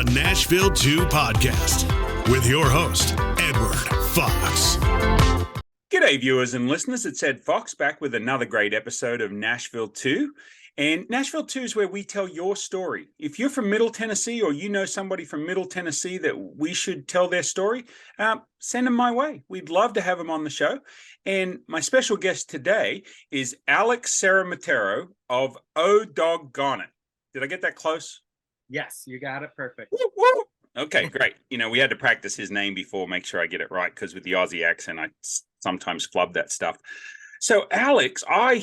the Nashville 2 podcast with your host, Edward Fox. G'day, viewers and listeners. It's Ed Fox back with another great episode of Nashville 2. And Nashville 2 is where we tell your story. If you're from Middle Tennessee or you know somebody from Middle Tennessee that we should tell their story, send them my way. We'd love to have them on the show. And my special guest today is Alex Ciaramitaro of Oh Doggonit. Did I get that close? Yes, you got it perfect. Woo, woo. Okay, great. We had to practice his name before, make sure I get it right, because with the Aussie accent, I sometimes flub that stuff. So, Alex, I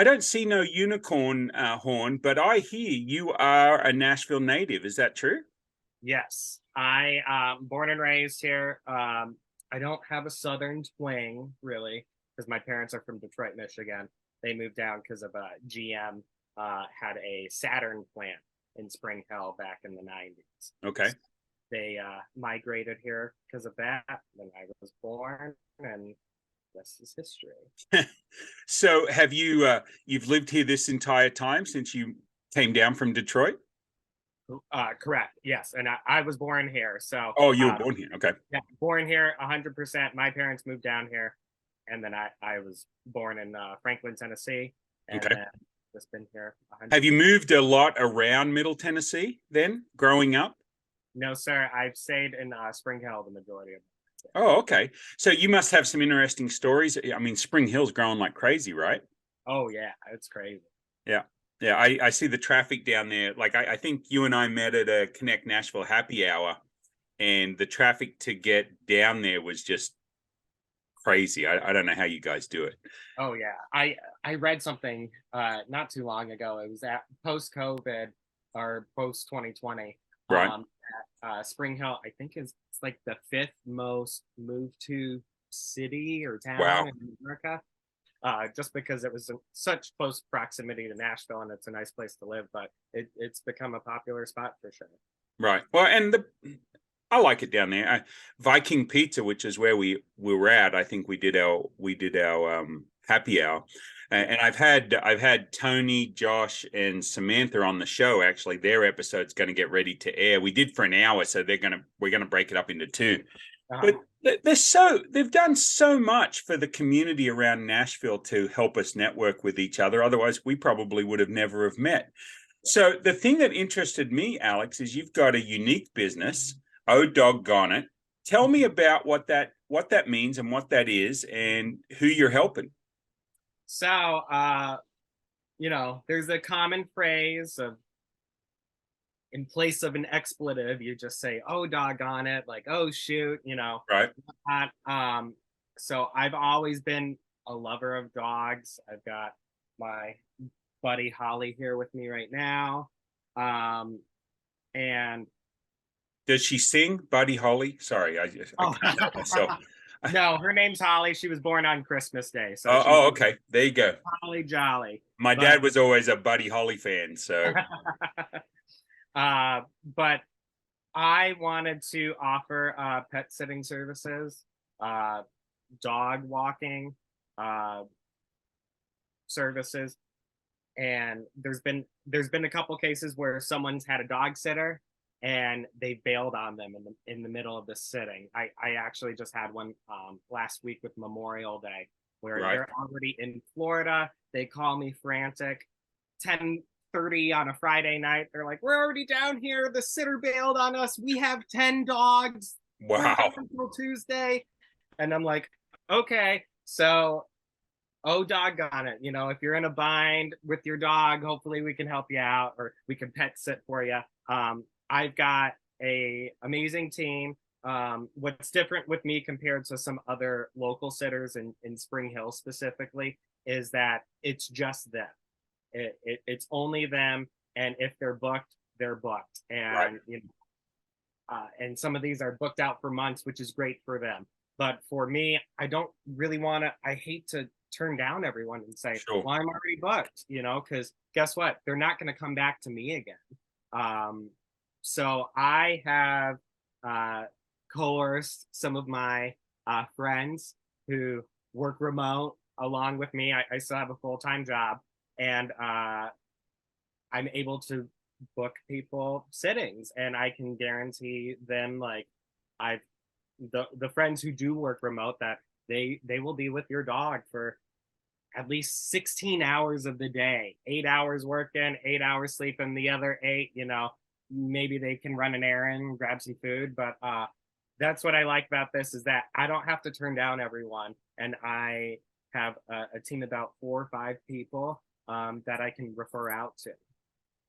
don't see no unicorn horn, but I hear you are a Nashville native. Is that true? Yes, I born and raised here. I don't have a Southern twang, really, because my parents are from Detroit, Michigan. They moved down because of GM had a Saturn plant in Spring Hill back in the 90s. Okay. They migrated here because of that. Then I was born, and this is history. So have you've lived here this entire time since you came down from Detroit? Correct. Yes. And I was born here. So. Oh, you were born here. Okay. Yeah. Born here 100%. My parents moved down here. And then I was born in Franklin, Tennessee. And okay. Then just been here 100%. Have you moved a lot around Middle Tennessee then, growing up? No, sir. I've stayed in Spring Hill the majority of it. Oh, okay. So you must have some interesting stories. I mean, Spring Hill's growing like crazy, right? Oh, yeah. It's crazy. Yeah. Yeah. I see the traffic down there. Like, I think you and I met at a Connect Nashville happy hour, and the traffic to get down there was just crazy. I don't know how you guys do it. Oh, yeah. I read something not too long ago. It was at post-COVID or post-2020. Right. Spring Hill, I think it's like the 5th most moved to city or town wow. in America, just because it was in such close proximity to Nashville, and it's a nice place to live, but it's become a popular spot for sure. Right. Well, and I like it down there. Viking Pizza, which is where we were at, I think we did our happy hour. And I've had Tony, Josh, and Samantha on the show. Actually, their episode's going to get ready to air. We did for an hour, so we're gonna break it up into 2. But they've done so much for the community around Nashville to help us network with each other. Otherwise, we probably would have never have met. So the thing that interested me, Alex, is you've got a unique business, Oh Doggonit. Tell me about what that means and what that is and who you're helping. So, there's a common phrase of, in place of an expletive, you just say, oh, doggone it, like, oh, shoot, Right. So I've always been a lover of dogs. I've got my buddy Holly here with me right now. And does she sing, Buddy Holly? Sorry, I can't myself. No, her name's Holly. She was born on Christmas Day. So okay. There you go. Holly Jolly. My dad was always a Buddy Holly fan, so. But I wanted to offer pet sitting services, dog walking services, and there's been a couple cases where someone's had a dog sitter and they bailed on them in the middle of the sitting. I actually just had one last week with Memorial Day, where right. They're already in Florida. They call me frantic. 10:30 on a Friday night. They're like, we're already down here. The sitter bailed on us. We have 10 dogs. Wow. Until Tuesday. And I'm like, okay. So, oh, doggone it. If you're in a bind with your dog, hopefully we can help you out, or we can pet sit for you. I've got a amazing team. What's different with me compared to some other local sitters in Spring Hill specifically is that it's just them. It's only them, and if they're booked, they're booked. And right. And some of these are booked out for months, which is great for them. But for me, I don't really want to. I hate to turn down everyone and say, sure. well, I'm already booked, because guess what? They're not going to come back to me again. So I have coerced some of my friends who work remote along with me. I still have a full-time job, and I'm able to book people sittings, and I can guarantee them, like, I've the friends who do work remote, that they will be with your dog for at least 16 hours of the day, 8 hours working, 8 hours sleeping, the other eight, maybe they can run an errand, grab some food. But that's what I like about this, is that I don't have to turn down everyone. And I have a team of about 4 or 5 people that I can refer out to.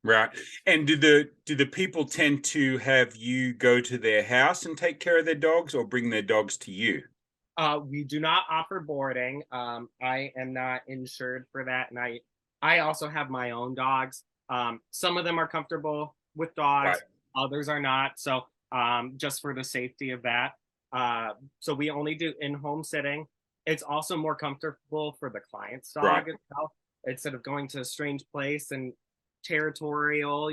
Right. And do the people tend to have you go to their house and take care of their dogs, or bring their dogs to you? We do not offer boarding. I am not insured for that, and I also have my own dogs. Some of them are comfortable with dogs, Right. others are not. So just for the safety of that, so we only do in-home sitting. It's also more comfortable for the client's dog Right. itself, instead of going to a strange place and territorial.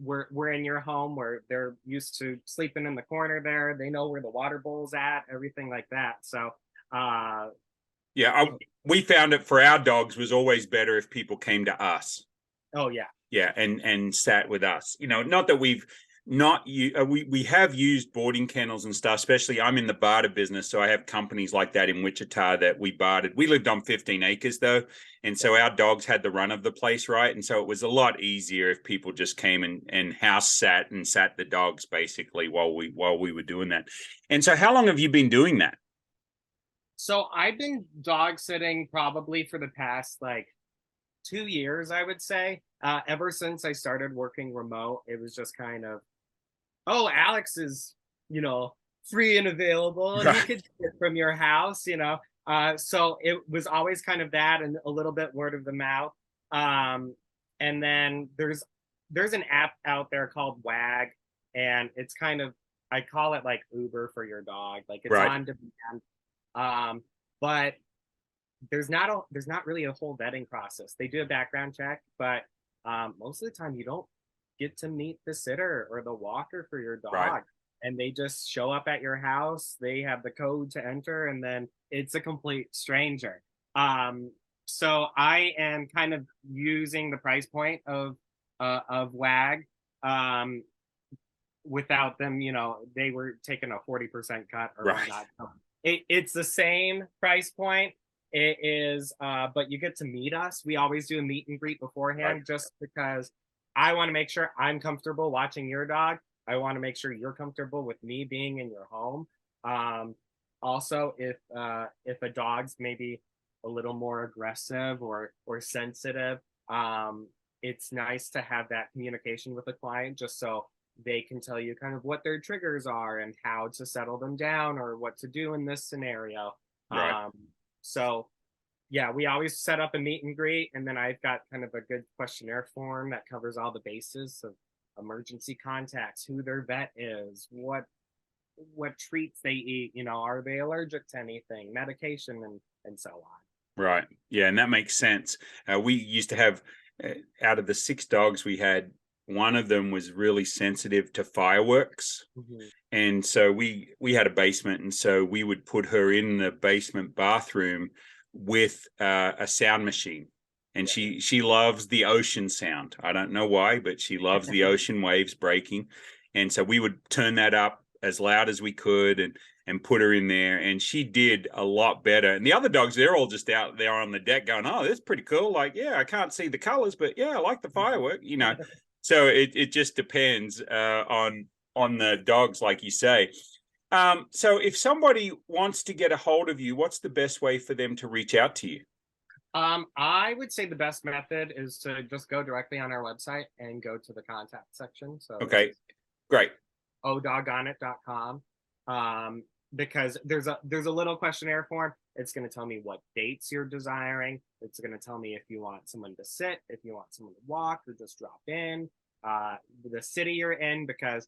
We're in your home, where they're used to sleeping in the corner there. They know where the water bowl's at, everything like that. So Yeah, we found it for our dogs was always better if people came to us. oh yeah. Yeah, and sat with us. Not that we have used boarding kennels and stuff. Especially, I'm in the barter business, so I have companies like that in Wichita that we bartered. We lived on 15 acres though, and so our dogs had the run of the place, right? And so it was a lot easier if people just came and house sat the dogs basically while we were doing that. And so, how long have you been doing that? So I've been dog sitting probably for the past, like, 2 years, I would say. Ever since I started working remote, it was just kind of, oh, Alex is, free and available, and he Right. could sit from your house. So it was always kind of that, and a little bit word of the mouth. And then there's an app out there called Wag, and it's kind of, I call it like Uber for your dog. Like, it's Right. on demand. But there's not really a whole vetting process. They do a background check, but most of the time you don't get to meet the sitter or the walker for your dog. Right. And they just show up at your house. They have the code to enter, and then it's a complete stranger. So I am kind of using the price point of WAG. Without them, they were taking a 40% cut or Right. whatnot. So it's the same price point. It is, but you get to meet us. We always do a meet and greet beforehand, Right. just because I want to make sure I'm comfortable watching your dog. I want to make sure you're comfortable with me being in your home. Also, if a dog's maybe a little more aggressive or sensitive, it's nice to have that communication with the client, just so they can tell you kind of what their triggers are and how to settle them down, or what to do in this scenario. Right. So yeah, we always set up a meet and greet, and then I've got kind of a good questionnaire form that covers all the bases of emergency contacts, who their vet is, what treats they eat, are they allergic to anything, medication, and so on. Right. Yeah, and that makes sense. We used to have, out of the 6 dogs we had, one of them was really sensitive to fireworks. Mm-hmm. And so we had a basement, and so we would put her in the basement bathroom with a sound machine. And she loves the ocean sound. I don't know why, but she loves the ocean waves breaking. And so we would turn that up as loud as we could and put her in there, and she did a lot better. And the other dogs, they're all just out there on the deck going, oh, that's pretty cool. Like, yeah, I can't see the colors, but yeah, I like the firework, So it just depends on the dogs, like you say. So if somebody wants to get a hold of you, what's the best way for them to reach out to you? I would say the best method is to just go directly on our website and go to the contact section. So Okay, great. ohdoggonit.com. Because there's a little questionnaire form. It's going to tell me what dates you're desiring. It's going to tell me if you want someone to sit, if you want someone to walk, or just drop in, the city you're in, because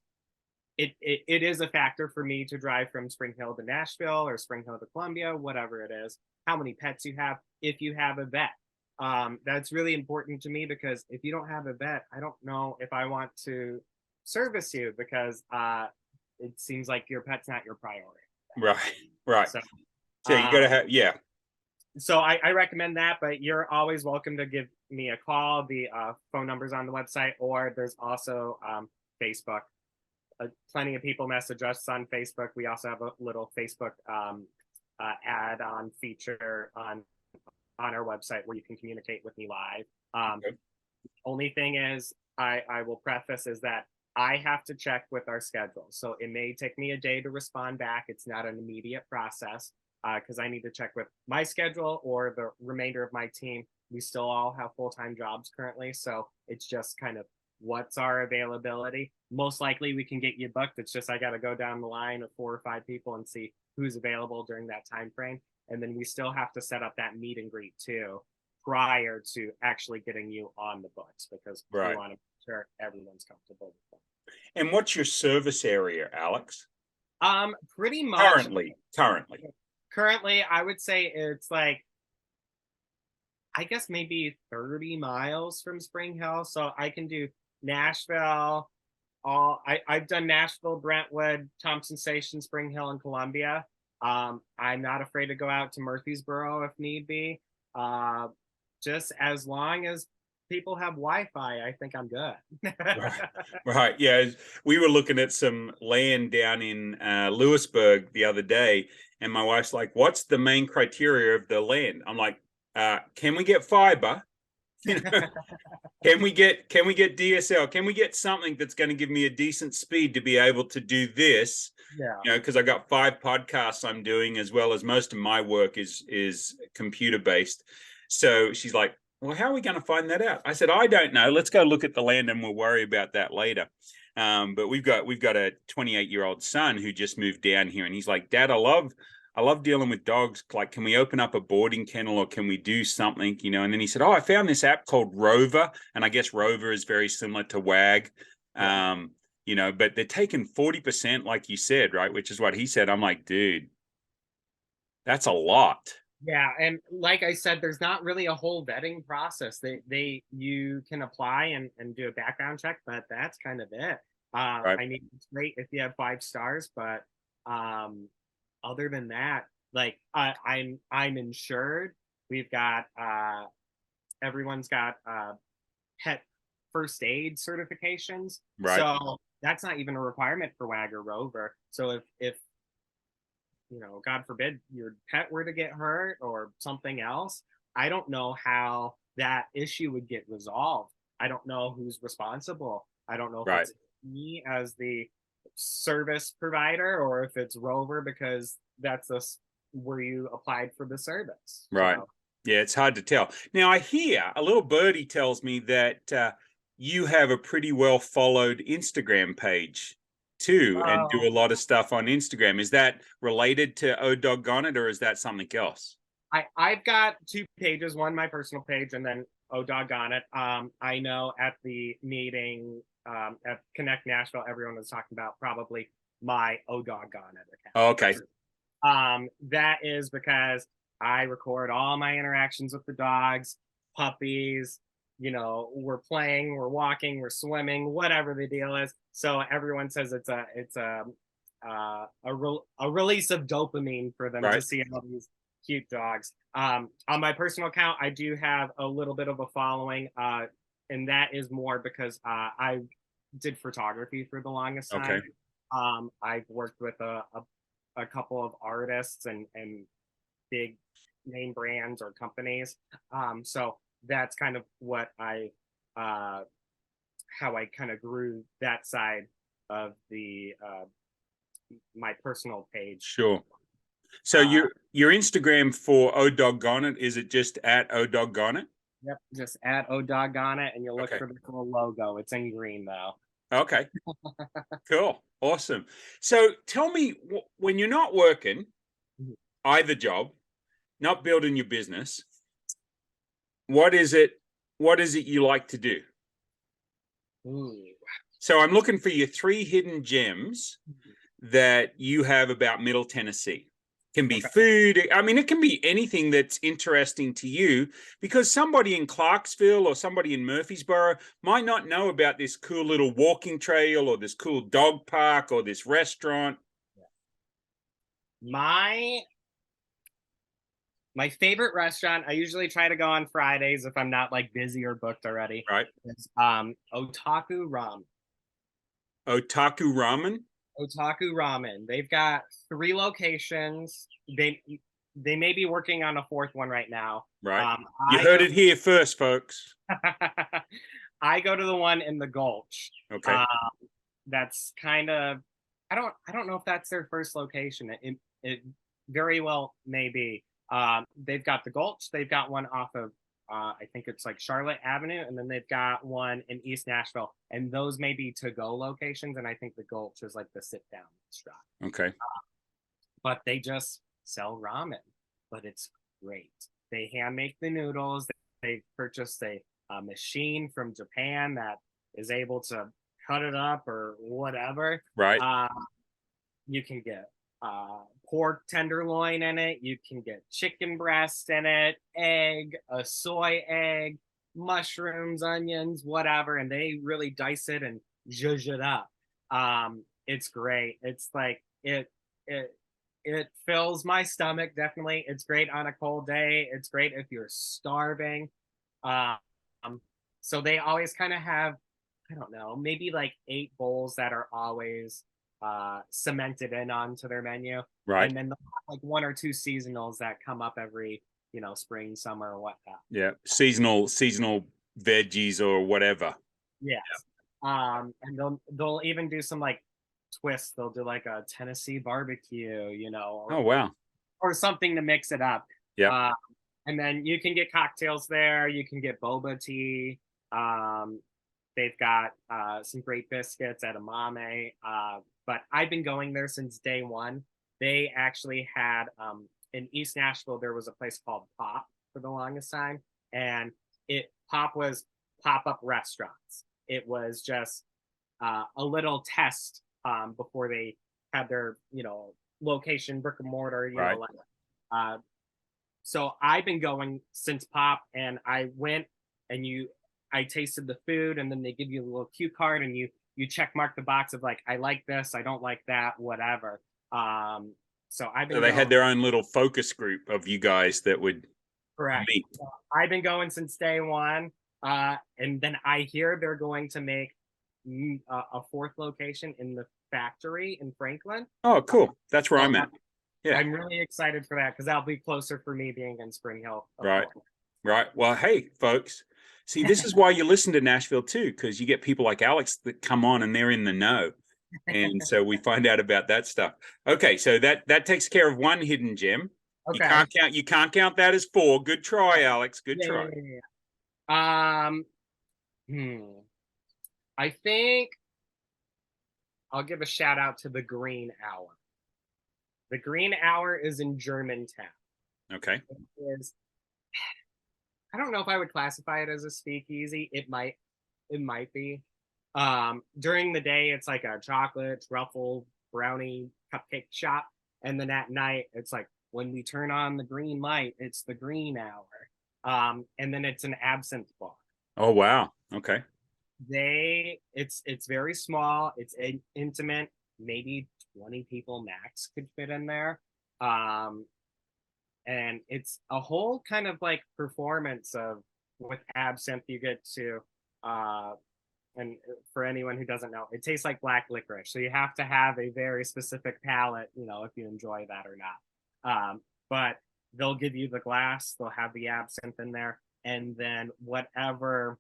it is a factor for me to drive from Spring Hill to Nashville, or Spring Hill to Columbia, whatever it is, how many pets you have, if you have a vet. That's really important to me, because if you don't have a vet, I don't know if I want to service you, because it seems like your pet's not your priority. Right. So you got to have, yeah. So I recommend that, but you're always welcome to give me a call. The phone number's on the website, or there's also Facebook. Plenty of people message us on Facebook. We also have a little Facebook add-on feature on our website where you can communicate with me live. Okay. Only thing is, I will preface is that I have to check with our schedule. So it may take me a day to respond back. It's not an immediate process because I need to check with my schedule or the remainder of my team. We still all have full-time jobs currently. So it's just kind of what's our availability. Most likely we can get you booked. It's just I got to go down the line of 4 or 5 people and see who's available during that time frame. And then we still have to set up that meet and greet too prior to actually getting you on the books because we want to make sure everyone's comfortable with them. And what's your service area, Alex? Pretty much Currently, I would say it's like, I guess maybe 30 miles from Spring Hill. So I can do Nashville. I've done Nashville, Brentwood, Thompson Station, Spring Hill, and Columbia. I'm not afraid to go out to Murfreesboro if need be. Just as long as people have Wi-Fi, I think I'm good. Right. Yeah. We were looking at some land down in Lewisburg the other day, and my wife's like, what's the main criteria of the land? I'm like, can we get fiber? You know, can we get DSL? Can we get something that's going to give me a decent speed to be able to do this? Yeah. You know, because I got 5 podcasts I'm doing, as well as most of my work is computer based. So she's like, well, how are we going to find that out? I said, I don't know. Let's go look at the land and we'll worry about that later. But we've got a 28-year-old son who just moved down here, and he's like, Dad, I love dealing with dogs. Like, can we open up a boarding kennel or can we do something? You know, and then he said, oh, I found this app called Rover. And I guess Rover is very similar to WAG. You know, but they're taking 40%, like you said, right? Which is what he said. I'm like, dude, that's a lot. Yeah, and like I said, there's not really a whole vetting process. You can apply and do a background check, but that's kind of it. Right. I mean, it's great if you have 5 stars, but other than that, like I'm insured. We've got everyone's got pet first aid certifications. Right. So that's not even a requirement for WAG or Rover. So if you know, God forbid your pet were to get hurt or something else, I don't know how that issue would get resolved. I don't know who's responsible. I don't know if it's me as the service provider or if it's Rover because that's where you applied for the service. Right. So, yeah, it's hard to tell. Now, I hear a little birdie tells me that you have a pretty well followed Instagram page too, and do a lot of stuff on Instagram. Is that related to Oh Doggonit, or is that something else? I've got 2 pages, one my personal page and then Oh Doggonit. I know at the meeting at Connect Nashville, everyone was talking about probably my Oh Doggonit account. Oh, okay. That is because I record all my interactions with the dogs, puppies, you know, we're playing, we're walking, we're swimming, whatever the deal is. So everyone says it's a release of dopamine for them to see all these cute dogs. On my personal account, I do have a little bit of a following, and that is more because I did photography for the longest time. Okay. I've worked with a couple of artists and big name brands or companies. So that's kind of what how I kind of grew that side of the my personal page. Sure. So your Instagram for Oh Doggonit, is it just at Oh Doggonit? Yep, just at Oh Doggonit, and you'll look for the little logo. It's in green though. Okay. Cool. Awesome. So tell me, when you're not working either job, not building your business, what is it you like to do? Ooh. So I'm looking for your 3 hidden gems that you have about Middle Tennessee. Can be food. I mean, it can be anything that's interesting to you, because somebody in Clarksville or somebody in Murfreesboro might not know about this cool little walking trail or this cool dog park or this restaurant. My favorite restaurant, I usually try to go on Fridays if I'm not like busy or booked already. Right. Is Otaku Ramen. Otaku ramen. Otaku Ramen. They've got 3 locations. They may be working on a 4th one right now. Right. You heard it here first, folks. I go to the one in the Gulch. Okay. That's kind of, I don't know if that's their first location. It very well may be. They've got the Gulch. They've got one off of I think it's like Charlotte Avenue, and then they've got one in East Nashville, and those may be to-go locations. And I think the Gulch is like the sit-down restaurant. Okay. But they just sell ramen, but it's great. They hand make the noodles. They purchased a machine from Japan that is able to cut it up or whatever. Right. You can get pork tenderloin in it. You can get chicken breast in it, egg, a soy egg, mushrooms, onions, whatever. And they really dice it and zhuzh it up. It's great. It's like it fills my stomach, definitely. It's great on a cold day. It's great if you're starving. So they always kind of have, I don't know, maybe like 8 bowls that are always cemented in onto their menu. Right. And then like 1 or 2 seasonals that come up every, spring, summer, or whatnot. Yeah. Seasonal veggies or whatever. Yes. And they'll even do some like twists. They'll do like a Tennessee barbecue, Oh, wow. or something to mix it up. Yeah. And then you can get cocktails there. You can get boba tea. They've got some great biscuits at Amame. But I've been going there since day one. They actually had in East Nashville, there was a place called Pop for the longest time. And Pop was pop-up restaurants. It was just a little test before they had their, location, brick and mortar, Right. So I've been going since Pop, and I went and I tasted the food, and then they give you a little cue card, and you check mark the box of like, I like this, I don't like that, whatever. So they had their own little focus group of you guys that would meet. I've been going since day one. And then I hear they're going to make a 4th location in the factory in Franklin. Oh, cool. That's where I'm at. Yeah. I'm really excited for that because that'll be closer for me being in Spring Hill. Right. Right. Well, hey, folks, see, this is why you listen to Nashville too, because you get people like Alex that come on and they're in the know. And so we find out about that stuff. Okay, so that takes care of one hidden gem. Okay. You can't count that as 4. Good try, Alex. Good try. I think I'll give a shout out to the Green Hour. The Green Hour is in Germantown. Okay. It is, I don't know if I would classify it as a speakeasy. It might be. During the day, it's like a chocolate, truffle, brownie, cupcake shop. And then at night, it's like, when we turn on the green light, it's the Green Hour. And then it's an absinthe bar. Oh, wow. Okay. It's very small. It's intimate. Maybe 20 people max could fit in there. And it's a whole kind of like performance with absinthe. You get to, and for anyone who doesn't know, it tastes like black licorice. So you have to have a very specific palate, if you enjoy that or not. But they'll give you the glass, they'll have the absinthe in there, and then whatever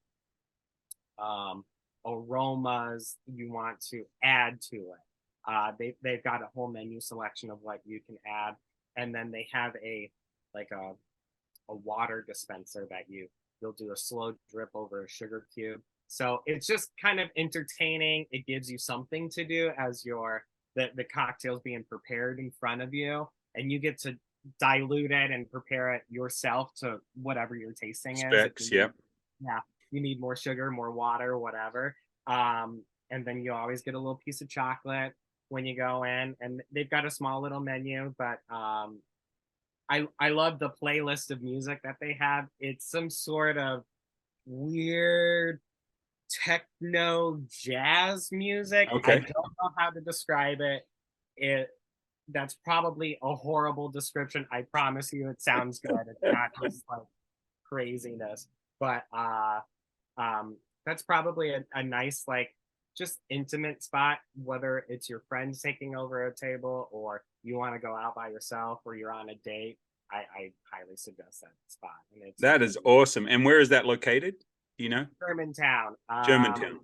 aromas you want to add to it. They've got a whole menu selection of what you can add, and then they have a water dispenser that you'll do a slow drip over a sugar cube. So it's just kind of entertaining. It gives you something to do as the cocktail's being prepared in front of you, and you get to dilute it and prepare it yourself to whatever your tasting specs, is. Yeah, you need more sugar, more water, whatever. And then you always get a little piece of chocolate when you go in, and they've got a small little menu, but I love the playlist of music that they have. It's some sort of weird techno jazz music. Okay. I don't know how to describe it. that's probably a horrible description. I promise you it sounds good. It's not just like craziness. But that's probably a nice, like, just intimate spot, whether it's your friends taking over a table or you want to go out by yourself or you're on a date. I highly suggest that spot. And it's That is awesome. And where is that located? Do you know? Germantown. Germantown.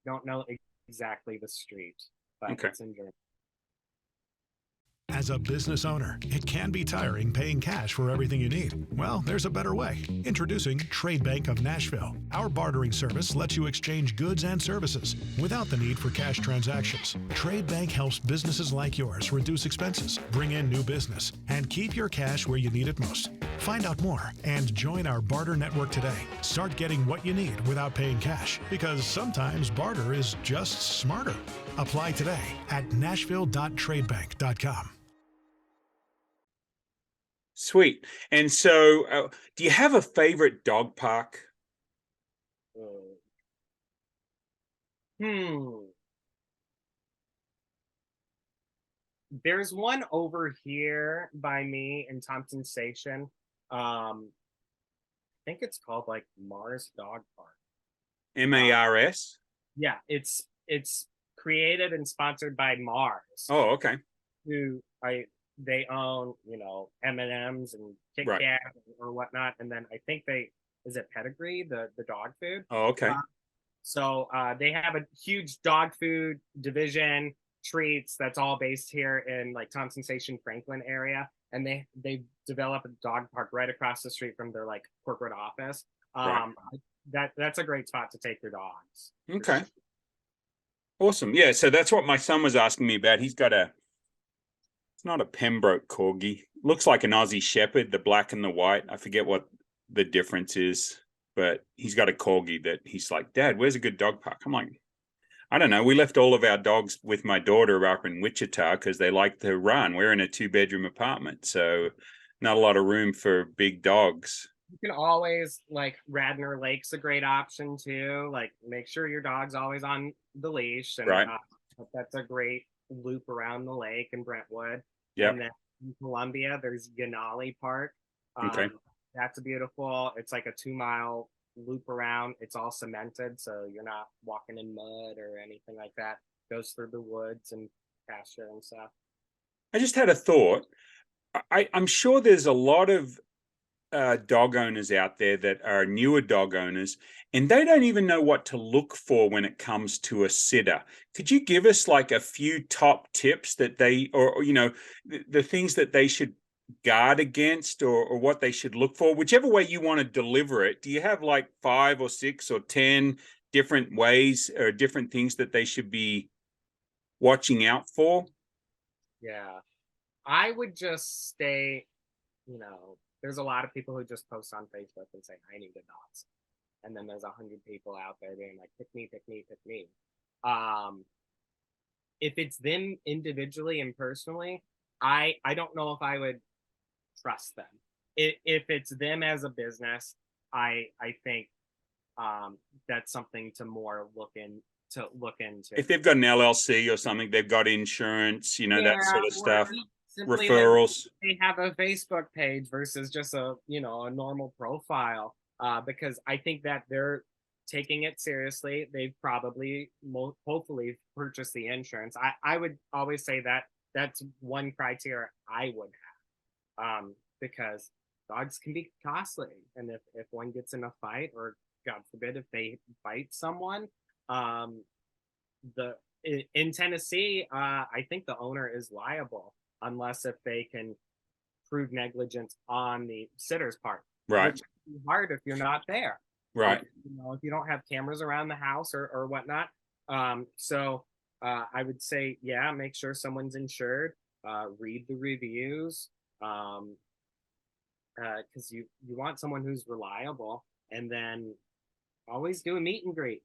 Don't know exactly the street, but Okay. it's in Germantown. As a business owner, it can be tiring paying cash for everything you need. Well, there's a better way. Introducing Trade Bank of Nashville. Our bartering service lets you exchange goods and services without the need for cash transactions. Trade Bank helps businesses like yours reduce expenses, bring in new business, and keep your cash where you need it most. Find out more and join our barter network today. Start getting what you need without paying cash, because sometimes barter is just smarter. Apply today at nashville.tradebank.com. Sweet. And so, do you have a favorite dog park? There's one over here by me in Thompson Station. I think it's called like Mars Dog Park. MARS? Yeah, it's created and sponsored by Mars. Oh, okay. They own, M&Ms and Kit Right. Kat or whatnot, and then I think is it Pedigree, the dog food. Oh, okay. So they have a huge dog food division, treats, that's all based here in like Thompson Station, Franklin area, and they developed a dog park right across the street from their like corporate office. Right. That's a great spot to take your dogs. Okay. Awesome. Yeah, so that's what my son was asking me about. He's got it's not a Pembroke Corgi. Looks like an Aussie Shepherd, the black and the white. I forget what the difference is, but he's got a Corgi that he's like, Dad, where's a good dog park? I'm like, I don't know. We left all of our dogs with my daughter up in Wichita because they like to run. We're in a 2-bedroom apartment, so not a lot of room for big dogs. You can always, like, Radnor Lake's a great option too. Like, make sure your dog's always on the leash, and Right. That's a great loop around the lake in Brentwood. Yep. And then in Columbia, there's Ganali Park. Okay. That's beautiful. It's like a 2-mile loop around. It's all cemented, so you're not walking in mud or anything like that. Goes through the woods and pasture and stuff. I just had a thought. I'm sure there's a lot of dog owners out there that are newer dog owners, and they don't even know what to look for when it comes to a sitter. Could you give us like a few top tips that or the things that they should guard against, or what they should look for, whichever way you want to deliver it? Do you have like 5 or 6 or 10 different ways or different things that they should be watching out for? Yeah, I would just stay, there's a lot of people who just post on Facebook and say, I need a dog. And then there's 100 people out there being like, pick me, pick me, pick me. If it's them individually and personally, I don't know if I would trust them. If it's them as a business, I think that's something to more look into. If they've got an LLC or something, they've got insurance, that sort of stuff. Simply Referrals. Like they have a Facebook page versus just a normal profile, because I think that they're taking it seriously. They've probably hopefully purchased the insurance. I would always say that that's one criteria I would have, because dogs can be costly, and if one gets in a fight, or God forbid if they bite someone, in Tennessee, I think the owner is liable unless if they can prove negligence on the sitter's part. Right. Which is hard if you're not there. Right. If you don't have cameras around the house or whatnot. So I would say, yeah, make sure someone's insured. Read the reviews. Because you want someone who's reliable, and then always do a meet and greet.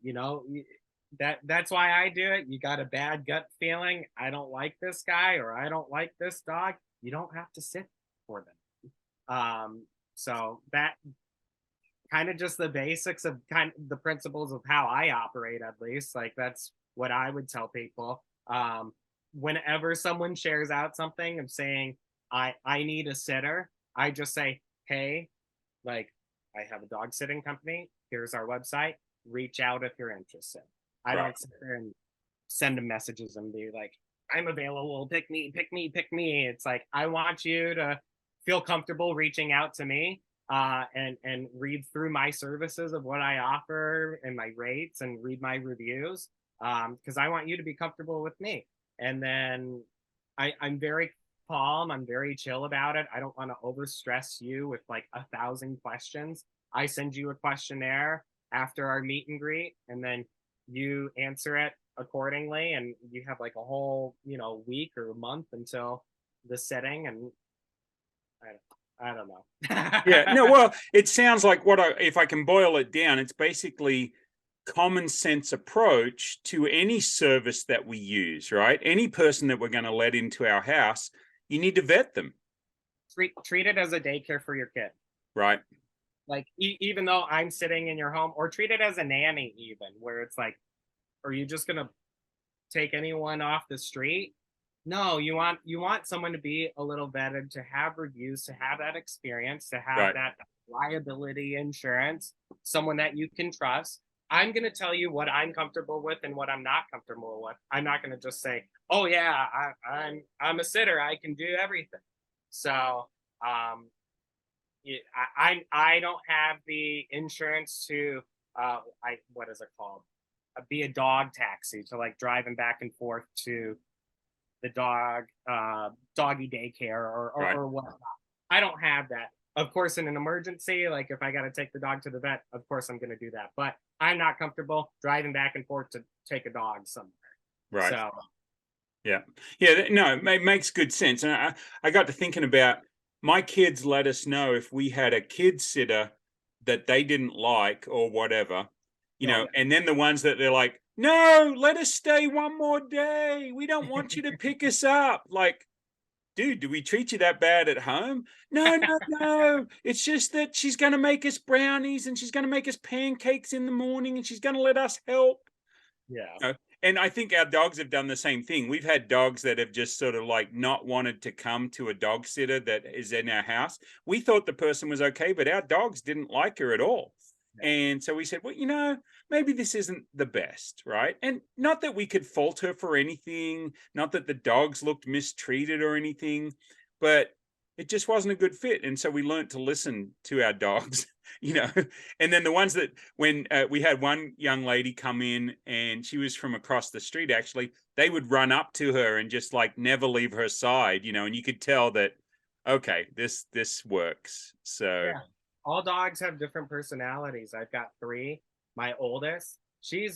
That's why I do it. You got a bad gut feeling, I don't like this guy or I don't like this dog, you don't have to sit for them. So that kind of just the basics of kind of the principles of how I operate, at least. Like, that's what I would tell people. whenever someone shares out something of saying, I need a sitter, I just say, hey, like, I have a dog sitting company. Here's our website. Reach out if you're interested. I don't sit there and send them messages and be like, I'm available. Pick me, pick me, pick me. It's like, I want you to feel comfortable reaching out to me and read through my services of what I offer and my rates and read my reviews because I want you to be comfortable with me. And then I'm very calm. I'm very chill about it. I don't want to overstress you with like 1,000 questions. I send you a questionnaire after our meet and greet, and then you answer it accordingly. And you have like a whole, week or a month until the sitting. And I don't know. Yeah, no, well, it sounds like if I can boil it down, it's basically common sense approach to any service that we use, right? Any person that we're going to let into our house, you need to vet them. Treat it as a daycare for your kid. Right. Like, even though I'm sitting in your home, or treat it as a nanny even, where it's like, are you just going to take anyone off the street? No, you want someone to be a little vetted, to have reviews, to have that experience, to have that liability insurance, someone that you can trust. I'm going to tell you what I'm comfortable with and what I'm not comfortable with. I'm not going to just say, oh yeah, I'm a sitter, I can do everything. So I don't have the insurance to what is it called? Be a dog taxi, to like driving back and forth to the doggy daycare or whatnot. I don't have that. Of course, in an emergency, like if I got to take the dog to the vet, of course I'm going to do that. But I'm not comfortable driving back and forth to take a dog somewhere. Right. So, yeah. No, it makes good sense. And I got to thinking about, my kids let us know if we had a kid sitter that they didn't like or whatever, and then the ones that they're like, no, let us stay one more day. We don't want you to pick us up. Like, dude, do we treat you that bad at home? No. It's just that she's going to make us brownies and she's going to make us pancakes in the morning and she's going to let us help. Yeah. And I think our dogs have done the same thing. We've had dogs that have just sort of like not wanted to come to a dog sitter that is in our house. We thought the person was okay, but our dogs didn't like her at all. Yeah. And so we said, well, maybe this isn't the best, right? And not that we could fault her for anything, not that the dogs looked mistreated or anything, but it just wasn't a good fit. And so we learned to listen to our dogs, and then the ones that when we had one young lady come in and she was from across the street, actually, they would run up to her and just like never leave her side, and you could tell that, okay, this works. So yeah. All dogs have different personalities. I've got 3. My oldest, she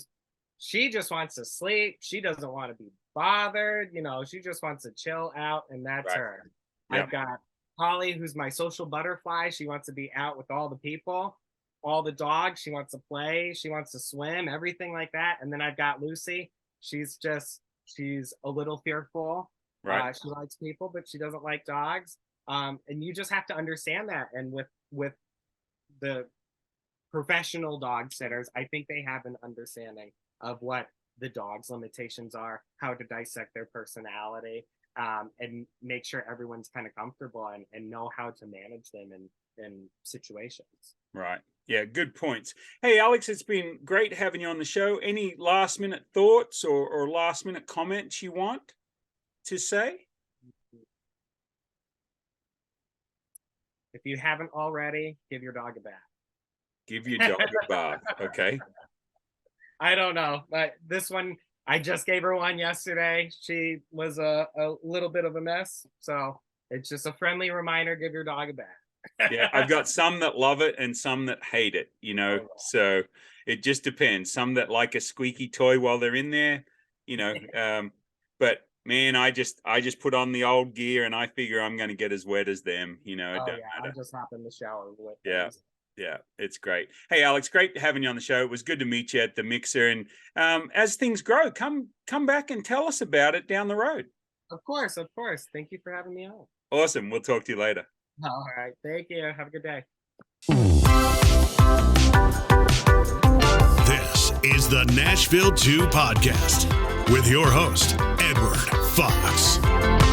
just wants to sleep. She doesn't want to be bothered. She just wants to chill out, and that's her. Yeah. I've got Holly, who's my social butterfly. She wants to be out with all the people, all the dogs. She wants to play. She wants to swim, everything like that. And then I've got Lucy. She's a little fearful. Right. She likes people, but she doesn't like dogs. And you just have to understand that. And with the professional dog sitters, I think they have an understanding of what the dog's limitations are, how to dissect their personality, and make sure everyone's kind of comfortable and know how to manage them in situations. Right. Yeah, good points. Hey, Alex, it's been great having you on the show. Any last minute thoughts or last minute comments you want to say? If you haven't already, give your dog a bath. Give your dog a bath. Okay. I don't know, but this one, I just gave her one yesterday. She was a little bit of a mess. So it's just a friendly reminder, give your dog a bath. Yeah, I've got some that love it and some that hate it, so it just depends. Some that like a squeaky toy while they're in there, but man, I just put on the old gear and I figure I'm going to get as wet as them, it don't matter. I just hop in the shower with Yeah, it's great. Hey, Alex, great having you on the show. It was good to meet you at the Mixer. And as things grow, come back and tell us about it down the road. Of course. Thank you for having me on. Awesome. We'll talk to you later. All right. Thank you. Have a good day. This is the Nashville 2 podcast with your host, Edward Fox.